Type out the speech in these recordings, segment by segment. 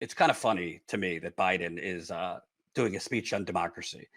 it's kind of funny to me that Biden is doing a speech on democracy.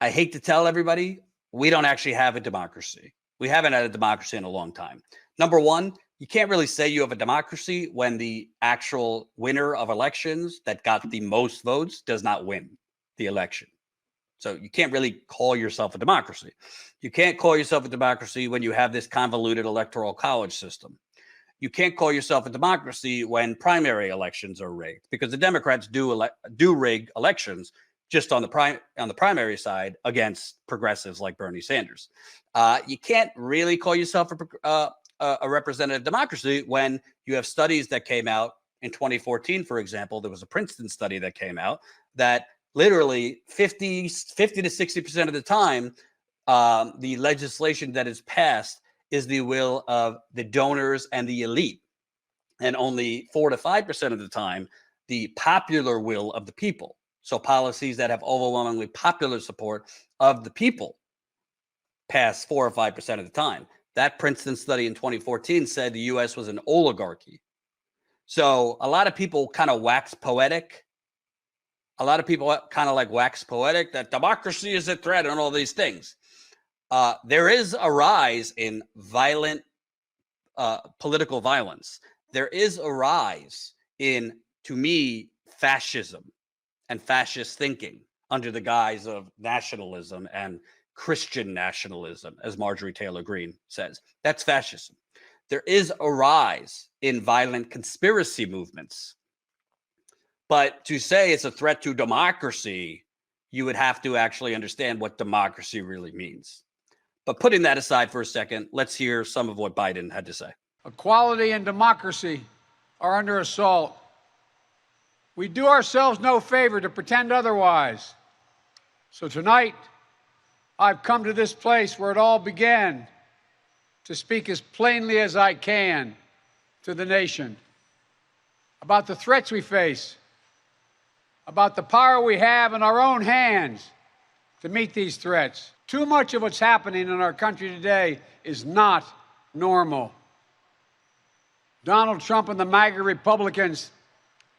I hate to tell everybody, we don't actually have a democracy. We haven't had a democracy in a long time. Number one, you can't really say you have a democracy when the actual winner of elections that got the most votes does not win the election. So you can't really call yourself a democracy. You can't call yourself a democracy when you have this convoluted electoral college system. You can't call yourself a democracy when primary elections are rigged, because the Democrats do rig elections just on the primary side against progressives like Bernie Sanders. You can't really call yourself a representative democracy when you have studies that came out in 2014, for example. There was a Princeton study that came out that literally 50 to 60% of the time, the legislation that is passed is the will of the donors and the elite, and only 4 to 5% of the time, the popular will of the people. So policies that have overwhelmingly popular support of the people pass 4 or 5% of the time. That Princeton study in 2014 said the U.S. was an oligarchy. So a lot of people kind of wax poetic. A lot of people kind of like wax poetic that democracy is a threat and all these things. There is a rise in violent political violence. There is a rise in, to me, fascism and fascist thinking under the guise of nationalism and Christian nationalism, as Marjorie Taylor Greene says. That's fascism. There is a rise in violent conspiracy movements. But to say it's a threat to democracy, you would have to actually understand what democracy really means. But putting that aside for a second, let's hear some of what Biden had to say. Equality and democracy are under assault. We do ourselves no favor to pretend otherwise. So tonight, I've come to this place where it all began to speak as plainly as I can to the nation about the threats we face, about the power we have in our own hands to meet these threats. Too much of what's happening in our country today is not normal. Donald Trump and the MAGA Republicans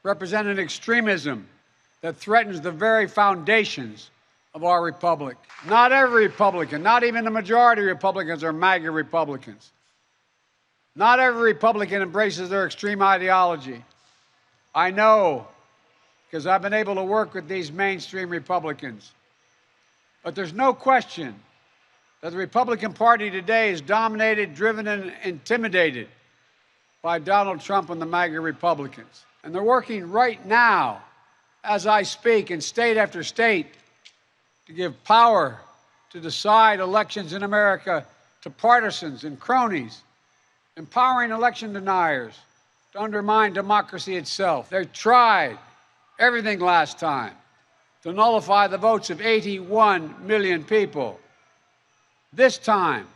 represent an extremism that threatens the very foundations of our republic. Not every Republican, not even the majority of Republicans are MAGA Republicans. Not every Republican embraces their extreme ideology. I know, because I've been able to work with these mainstream Republicans. But there's no question that the Republican Party today is dominated, driven, and intimidated by Donald Trump and the MAGA Republicans. And they're working right now, as I speak, in state after state, to give power to decide elections in America to partisans and cronies, empowering election deniers to undermine democracy itself. They tried everything last time to nullify the votes of 81 million people. This time,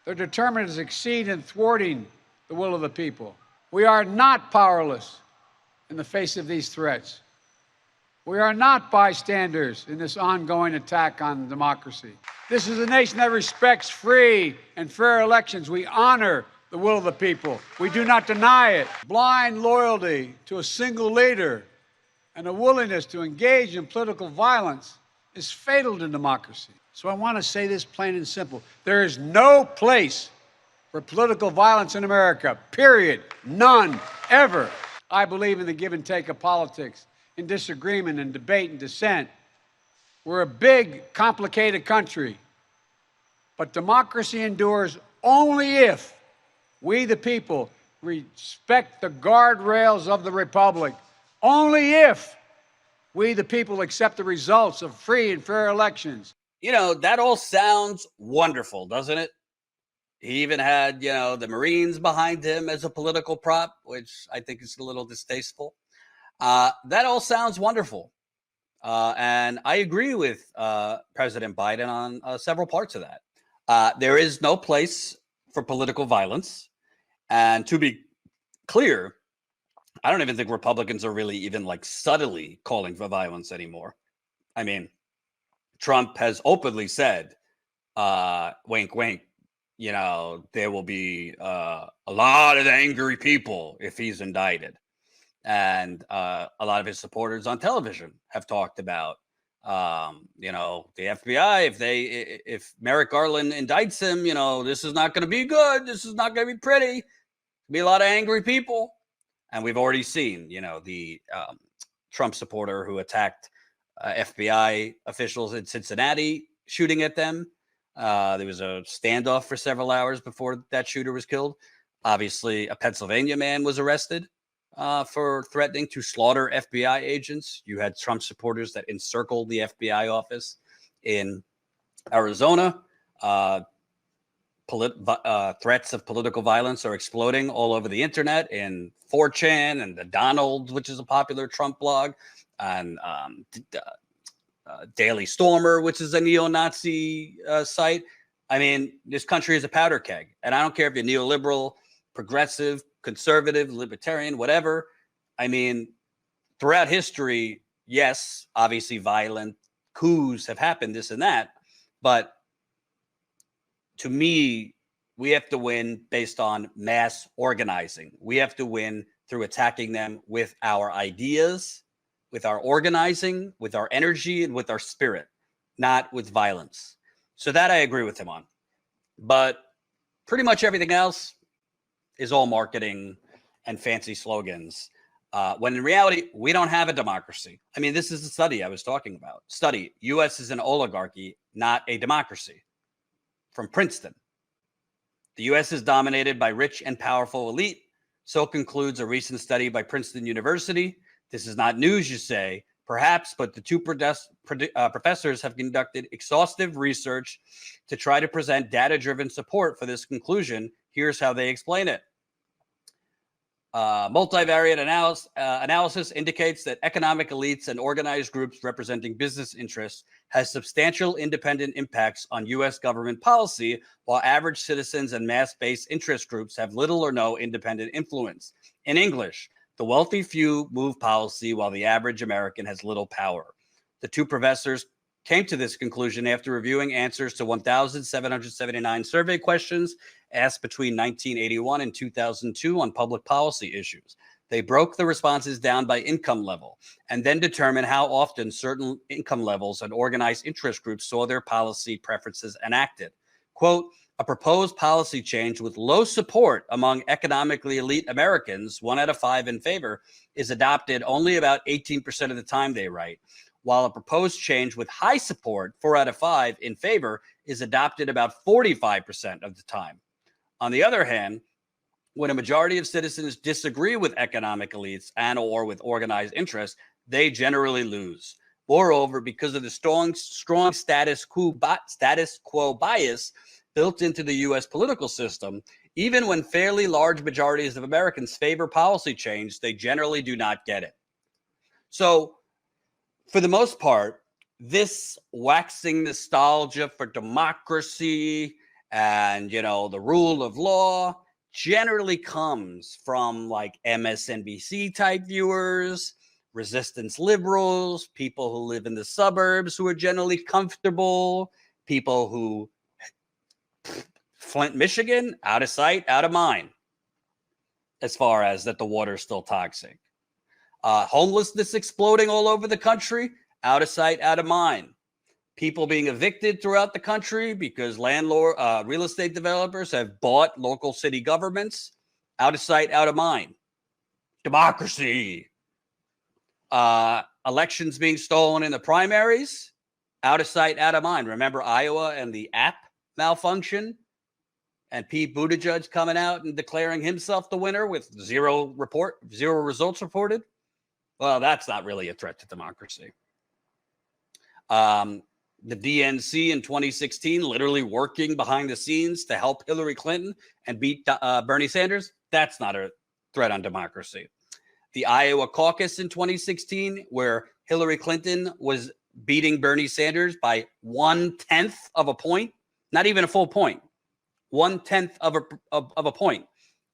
they're determined to succeed in thwarting the will of the people. We are not powerless in the face of these threats. We are not bystanders in this ongoing attack on democracy. This is a nation that respects free and fair elections. We honor the will of the people. We do not deny it. Blind loyalty to a single leader and a willingness to engage in political violence is fatal to democracy. So I want to say this plain and simple. There is no place for political violence in America, period. None, ever. I believe in the give and take of politics, in disagreement and debate and dissent. We're a big, complicated country. But democracy endures only if we, the people, respect the guardrails of the republic. Only if we, the people, accept the results of free and fair elections. You know, that all sounds wonderful, doesn't it? He even had, the Marines behind him as a political prop, which I think is a little distasteful. That all sounds wonderful. And I agree with President Biden on several parts of that. There is no place for political violence. And to be clear, I don't even think Republicans are really even subtly calling for violence anymore. I mean, Trump has openly said, wink, wink, there will be a lot of angry people if he's indicted. And a lot of his supporters on television have talked about, you know, the FBI, if Merrick Garland indicts him, you know, this is not going to be good. This is not going to be pretty. Be a lot of angry people. And we've already seen, you know, the Trump supporter who attacked FBI officials in Cincinnati shooting at them. There was a standoff for several hours before that shooter was killed. Obviously, a Pennsylvania man was arrested for threatening to slaughter FBI agents. You had Trump supporters that encircled the FBI office in Arizona. Threats of political violence are exploding all over the internet in 4chan and the Donald, which is a popular Trump blog, and Daily Stormer, which is a neo-Nazi site. I mean, this country is a powder keg, and I don't care if you're neoliberal, progressive, conservative, libertarian, whatever. I mean, throughout history, yes, obviously violent coups have happened, this and that, but to me, we have to win based on mass organizing. We have to win through attacking them with our ideas, with our organizing, with our energy, and with our spirit, not with violence. So that I agree with him on. But pretty much everything else is all marketing and fancy slogans. When in reality, we don't have a democracy. I mean, this is the study I was talking about. Study, U.S. is an oligarchy, not a democracy. From Princeton. The U.S. is dominated by rich and powerful elite. So concludes a recent study by Princeton University. This is not news, you say, perhaps, but the two professors have conducted exhaustive research to try to present data-driven support for this conclusion. Here's how they explain it. Multivariate analysis indicates that economic elites and organized groups representing business interests has substantial independent impacts on U.S. government policy, while average citizens and mass-based interest groups have little or no independent influence. In English, the wealthy few move policy while the average American has little power. The two professors came to this conclusion after reviewing answers to 1,779 survey questions asked between 1981 and 2002 on public policy issues. They broke the responses down by income level and then determined how often certain income levels and organized interest groups saw their policy preferences enacted. Quote, a proposed policy change with low support among economically elite Americans, 1 out of 5 in favor, is adopted only about 18% of the time, they write, while a proposed change with high support, 4 out of 5 in favor, is adopted about 45% of the time. On the other hand, when a majority of citizens disagree with economic elites and or with organized interests, they generally lose. Moreover, because of the strong status quo bias built into the U.S. political system, even when fairly large majorities of Americans favor policy change, they generally do not get it. So, for the most part, this waxing nostalgia for democracy and, you know, the rule of law generally comes from like MSNBC type viewers, resistance liberals, people who live in the suburbs who are generally comfortable, people who Flint, Michigan, out of sight, out of mind, as far as that the water is still toxic. Homelessness exploding all over the country, out of sight, out of mind. People being evicted throughout the country because real estate developers have bought local city governments, out of sight, out of mind. Democracy. Elections being stolen in the primaries, out of sight, out of mind. Remember Iowa and the app malfunction? And Pete Buttigieg coming out and declaring himself the winner with zero results reported? Well, that's not really a threat to democracy. The DNC in 2016 literally working behind the scenes to help Hillary Clinton and beat Bernie Sanders. That's not a threat on democracy. The Iowa caucus in 2016, where Hillary Clinton was beating Bernie Sanders by 1/10 of a point, not even a full point, 1/10 of a point.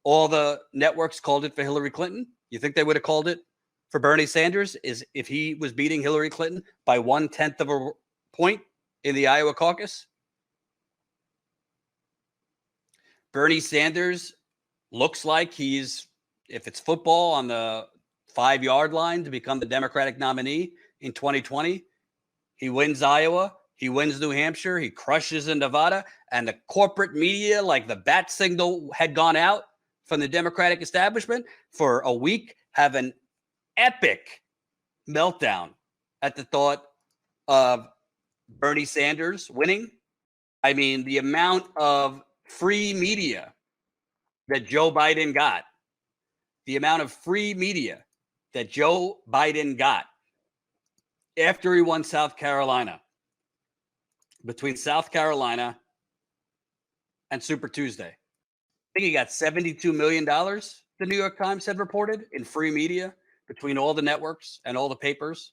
All the networks called it for Hillary Clinton. You think they would have called it for Bernie Sanders is if he was beating Hillary Clinton by 1/10 of a point in the Iowa caucus? Bernie Sanders looks like he's, if it's football, on the 5-yard line to become the Democratic nominee in 2020. He wins Iowa. He wins New Hampshire. He crushes in Nevada. And the corporate media, like the bat signal had gone out from the Democratic establishment for a week, have an epic meltdown at the thought of Bernie Sanders winning. I mean, the amount of free media that Joe Biden got, the amount of free media that Joe Biden got after he won South Carolina, between South Carolina and Super Tuesday. I think he got $72 million, the New York Times had reported, in free media between all the networks and all the papers,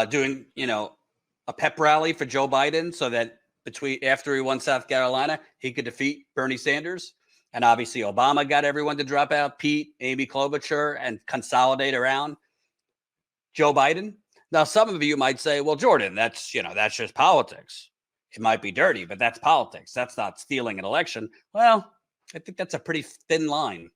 doing, a pep rally for Joe Biden so that after he won South Carolina, he could defeat Bernie Sanders. And obviously Obama got everyone to drop out, Pete, Amy Klobuchar, and consolidate around Joe Biden. Now, some of you might say, well, Jordan, that's just politics. It might be dirty, but that's politics. That's not stealing an election. Well, I think that's a pretty thin line.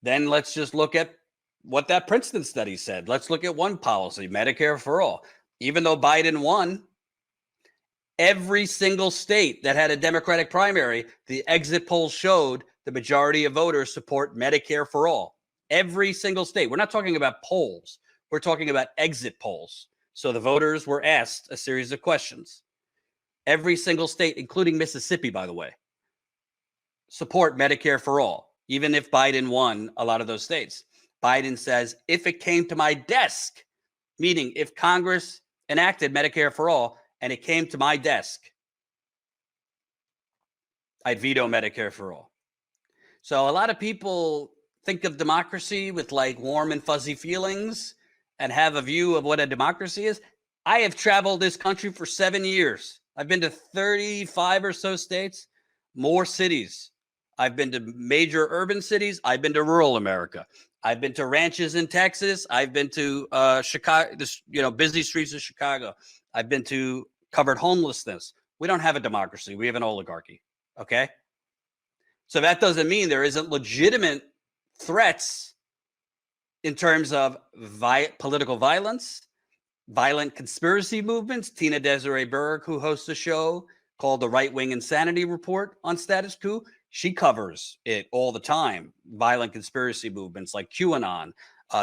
Then let's just look at what that Princeton study said. Let's look at one policy, Medicare for all. Even though Biden won, every single state that had a Democratic primary, the exit polls showed the majority of voters support Medicare for all. Every single state. We're not talking about polls. We're talking about exit polls. So the voters were asked a series of questions. Every single state, including Mississippi, by the way, support Medicare for all, even if Biden won a lot of those states. Biden says, if it came to my desk, meaning if Congress enacted Medicare for all and it came to my desk, I'd veto Medicare for all. So a lot of people think of democracy with like warm and fuzzy feelings and have a view of what a democracy is. I have traveled this country for 7 years. I've been to 35 or so states, more cities. I've been to major urban cities. I've been to rural America. I've been to ranches in Texas. I've been to Chicago, busy streets of Chicago. I've been to covered homelessness. We don't have a democracy. We have an oligarchy. Okay. So that doesn't mean there isn't legitimate threats in terms of political violence, violent conspiracy movements. Tina Desiree Berg, who hosts a show called the Right Wing Insanity Report on Status Coup, she covers it all the time. Violent conspiracy movements like QAnon,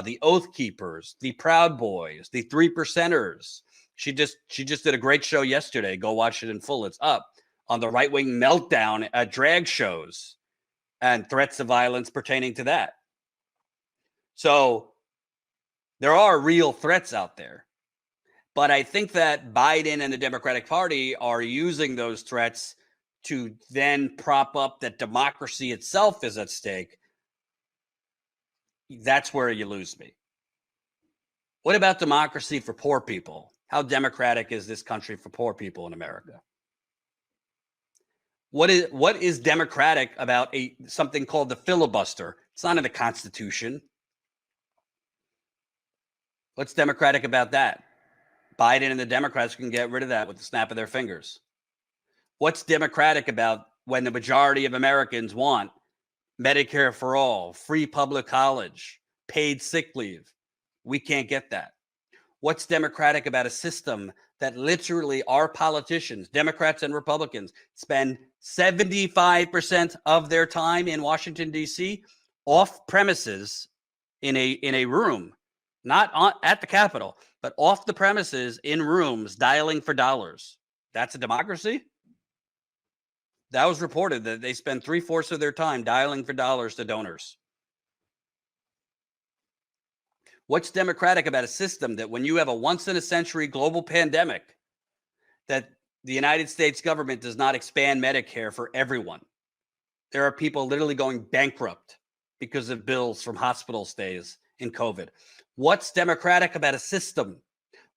the Oath Keepers, the Proud Boys, the 3%ers. She just did a great show yesterday. Go watch it in full. It's up on the right-wing meltdown at drag shows and threats of violence pertaining to that. So there are real threats out there. But I think that Biden and the Democratic Party are using those threats to then prop up that democracy itself is at stake. That's where you lose me. What about democracy for poor people? How democratic is this country for poor people in America? What is democratic about something called the filibuster? It's not in the Constitution. What's democratic about that? Biden and the Democrats can get rid of that with the snap of their fingers. What's democratic about when the majority of Americans want Medicare for all, free public college, paid sick leave? We can't get that. What's democratic about a system that literally our politicians, Democrats and Republicans, spend 75% of their time in Washington, D.C., off premises in a room, not at the Capitol, but off the premises in rooms dialing for dollars? That's a democracy? That was reported that they spend 3/4 of their time dialing for dollars to donors. What's democratic about a system that when you have a once-in-a-century global pandemic, that the United States government does not expand Medicare for everyone? There are people literally going bankrupt because of bills from hospital stays in COVID. What's democratic about a system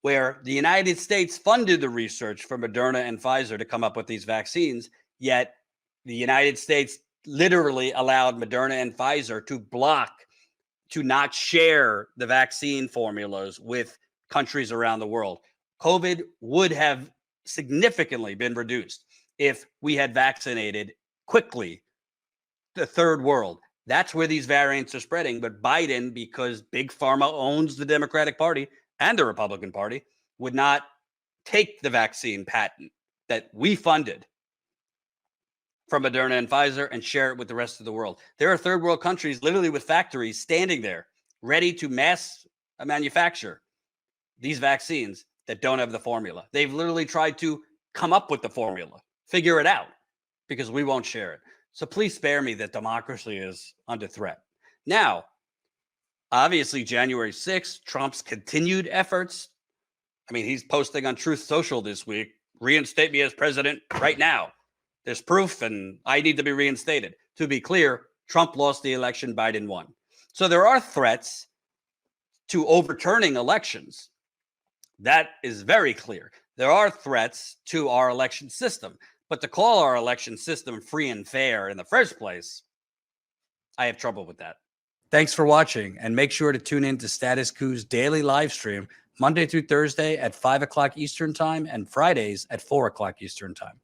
where the United States funded the research for Moderna and Pfizer to come up with these vaccines, yet the United States literally allowed Moderna and Pfizer to not share the vaccine formulas with countries around the world? COVID would have significantly been reduced if we had vaccinated quickly the third world. That's where these variants are spreading. But Biden, because Big Pharma owns the Democratic Party and the Republican Party, would not take the vaccine patent that we funded from Moderna and Pfizer and share it with the rest of the world. There are third world countries literally with factories standing there ready to mass manufacture these vaccines that don't have the formula. They've literally tried to come up with the formula, figure it out, because we won't share it. So please spare me that democracy is under threat. Now, obviously, January 6th, Trump's continued efforts. I mean, he's posting on Truth Social this week, reinstate me as president right now. There's proof, and I need to be reinstated. To be clear, Trump lost the election, Biden won. So there are threats to overturning elections. That is very clear. There are threats to our election system. But to call our election system free and fair in the first place, I have trouble with that. Thanks for watching, and make sure to tune in to Status Coup's daily live stream Monday through Thursday at 5 o'clock Eastern Time and Fridays at 4 o'clock Eastern Time.